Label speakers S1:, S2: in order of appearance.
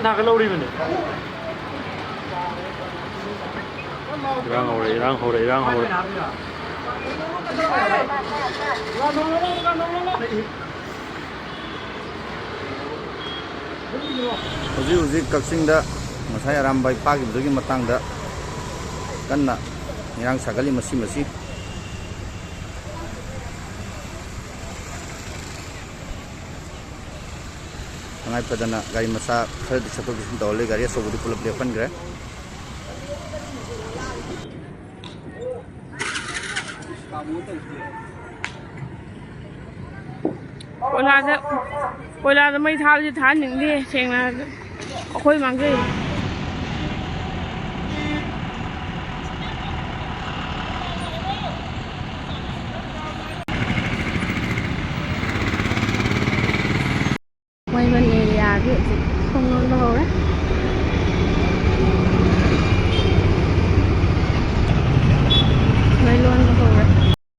S1: ꯀꯥꯟ ꯊꯥꯒꯠꯍꯧꯔꯤꯕꯅꯤ ꯏꯔꯥꯡ ꯍꯧꯔꯦ
S2: ꯍꯧꯖꯤꯛ ꯀꯛꯆꯤꯡꯗ ꯉꯁꯥꯏ ꯑꯔꯥꯝꯕꯥꯏ ꯐꯥꯈꯤꯕꯗꯨꯒꯤ ꯃꯇꯥꯡꯗ ꯀꯟꯅ ꯏꯔꯥꯡ ꯁꯥꯒꯠꯂꯤ ꯃꯁꯤ ꯇꯉꯥꯏ ꯐꯗꯅ ꯒꯥꯔꯤ ꯃꯆꯥ ꯈꯔꯗꯤ ꯆꯠꯊꯣꯛ ꯆꯠꯁꯤꯟ ꯇꯧꯍꯜꯂꯤ ꯒꯥꯔꯤ ꯑꯆꯧꯕꯗꯤ ꯄꯨꯂꯞ ꯂꯦꯞꯍꯟꯈ꯭ꯔꯦ
S3: ꯀꯣꯏꯂꯥꯗ ꯃꯩ ꯊꯥꯕꯁꯤ ꯊꯥꯍꯟꯅꯤꯡꯗꯦ ꯁꯦꯡꯅ ꯑꯩꯈꯣꯏ ꯃꯥꯡꯖꯩ ꯃꯣꯏꯕꯟ ꯑꯦꯔꯤꯌꯥꯒꯤ ꯊꯣꯡ ꯂꯣꯟꯕ ꯍꯧꯔꯦ